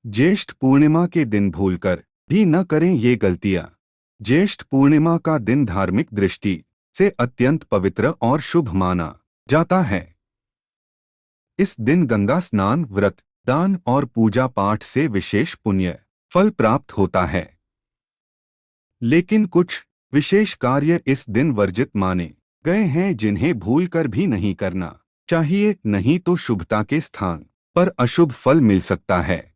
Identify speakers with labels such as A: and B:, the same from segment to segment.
A: ज्येष्ठ पूर्णिमा के दिन भूलकर भी न करें ये गलतियां। ज्येष्ठ पूर्णिमा का दिन धार्मिक दृष्टि से अत्यंत पवित्र और शुभ माना जाता है। इस दिन गंगा स्नान, व्रत, दान और पूजा पाठ से विशेष पुण्य फल प्राप्त होता है। लेकिन कुछ विशेष कार्य इस दिन वर्जित माने गए हैं जिन्हें भूलकर भी नहीं करना चाहिए, नहीं तो शुभता के स्थान पर अशुभ फल मिल सकता है।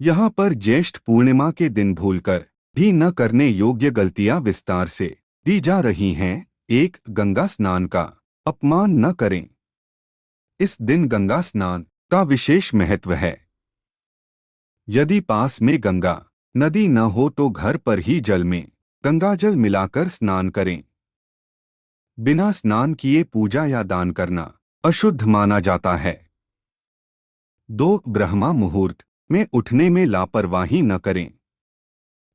A: यहाँ पर ज्येष्ठ पूर्णिमा के दिन भूलकर भी न करने योग्य गलतियां विस्तार से दी जा रही हैं। 1. गंगा स्नान का अपमान न करें। इस दिन गंगा स्नान का विशेष महत्व है। यदि पास में गंगा नदी न हो तो घर पर ही जल में गंगाजल मिलाकर स्नान करें। बिना स्नान किए पूजा या दान करना अशुद्ध माना जाता है। 2. ब्रह्मा मुहूर्त में उठने में लापरवाही न करें।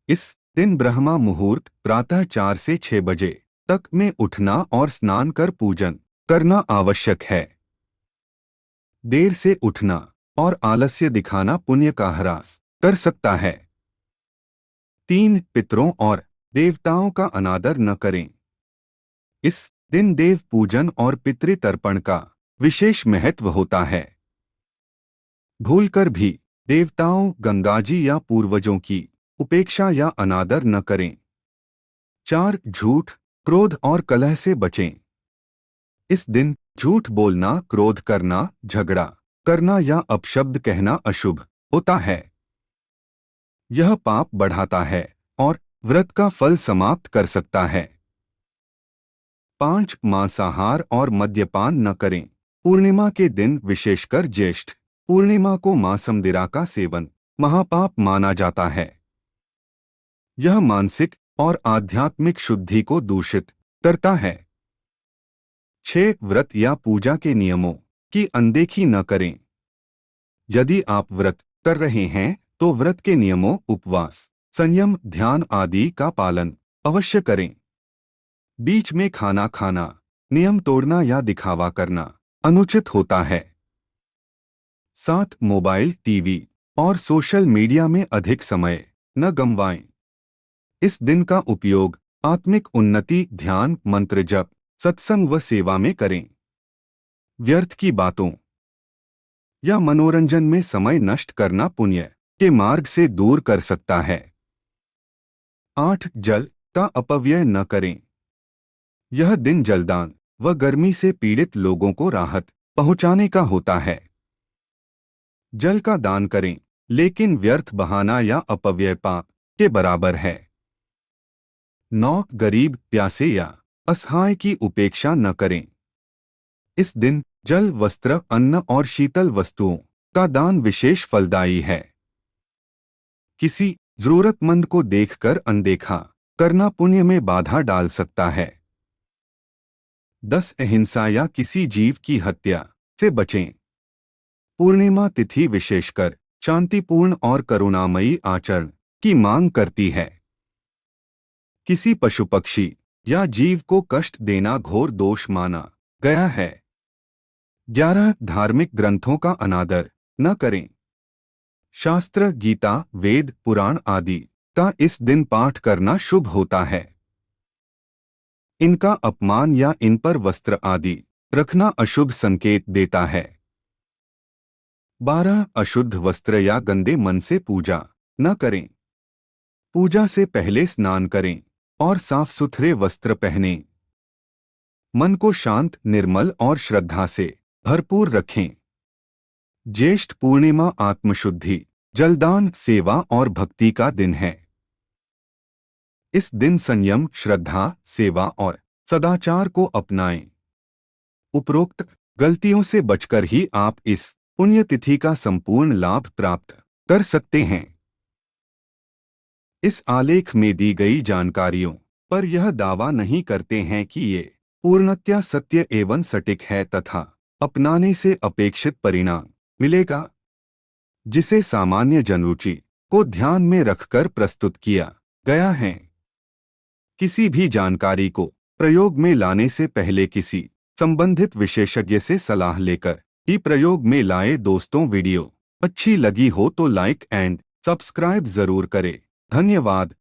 A: इस दिन ब्रह्मा मुहूर्त प्रातः 4 से 6 बजे तक में उठना और स्नान कर पूजन करना आवश्यक है। देर से उठना और आलस्य दिखाना पुण्य का ह्रास कर सकता है। 3. पितरों और देवताओं का अनादर न करें। इस दिन देव पूजन और पितृतर्पण का विशेष महत्व होता है। भूलकर भी देवताओं, गंगाजी या पूर्वजों की उपेक्षा या अनादर न करें। 4. झूठ, क्रोध और कलह से बचें। इस दिन झूठ बोलना, क्रोध करना, झगड़ा करना या अपशब्द कहना अशुभ होता है। यह पाप बढ़ाता है और व्रत का फल समाप्त कर सकता है। 5. मांसाहार और मद्यपान न करें। पूर्णिमा के दिन, विशेषकर ज्येष्ठ पूर्णिमा को मांसमदिरा का सेवन महापाप माना जाता है। यह मानसिक और आध्यात्मिक शुद्धि को दूषित करता है। 6. व्रत या पूजा के नियमों की अनदेखी न करें। यदि आप व्रत कर रहे हैं तो व्रत के नियमों, उपवास, संयम, ध्यान आदि का पालन अवश्य करें। बीच में खाना खाना, नियम तोड़ना या दिखावा करना अनुचित होता है। 7. मोबाइल, टीवी और सोशल मीडिया में अधिक समय न गंवाएं। इस दिन का उपयोग आत्मिक उन्नति, ध्यान, मंत्र जप, सत्संग व सेवा में करें। व्यर्थ की बातों या मनोरंजन में समय नष्ट करना पुण्य के मार्ग से दूर कर सकता है। 8. जल का अपव्यय न करें। यह दिन जलदान व गर्मी से पीड़ित लोगों को राहत पहुंचाने का होता है। जल का दान करें, लेकिन व्यर्थ बहाना या अपव्यय पाप के बराबर है। 9. गरीब, प्यासे या असहाय की उपेक्षा न करें। इस दिन जल, वस्त्र, अन्न और शीतल वस्तुओं का दान विशेष फलदायी है। किसी जरूरतमंद को देखकर अनदेखा करना पुण्य में बाधा डाल सकता है। 10. अहिंसा या किसी जीव की हत्या से बचें। पूर्णिमा तिथि विशेषकर शांतिपूर्ण और करुणामयी आचरण की मांग करती है। किसी पशु, पक्षी या जीव को कष्ट देना घोर दोष माना गया है। 11. धार्मिक ग्रंथों का अनादर न करें। शास्त्र, गीता, वेद, पुराण आदि का इस दिन पाठ करना शुभ होता है। इनका अपमान या इन पर वस्त्र आदि रखना अशुभ संकेत देता है। 12. अशुद्ध वस्त्र या गंदे मन से पूजा न करें। पूजा से पहले स्नान करें और साफ सुथरे वस्त्र पहनें। मन को शांत, निर्मल और श्रद्धा से भरपूर रखें। ज्येष्ठ पूर्णिमा आत्मशुद्धि, जलदान, सेवा और भक्ति का दिन है। इस दिन संयम, श्रद्धा, सेवा और सदाचार को अपनाएं। उपरोक्त गलतियों से बचकर ही आप इस पुण्यतिथि का संपूर्ण लाभ प्राप्त कर सकते हैं। इस आलेख में दी गई जानकारियों पर यह दावा नहीं करते हैं कि ये पूर्णतया सत्य एवं सटीक है तथा अपनाने से अपेक्षित परिणाम मिलेगा, जिसे सामान्य जनरुचि को ध्यान में रखकर प्रस्तुत किया गया है। किसी भी जानकारी को प्रयोग में लाने से पहले किसी संबंधित विशेषज्ञ से सलाह लेकर ही प्रयोग में लाए। दोस्तों, वीडियो अच्छी लगी हो तो लाइक एंड सब्सक्राइब जरूर करें। धन्यवाद।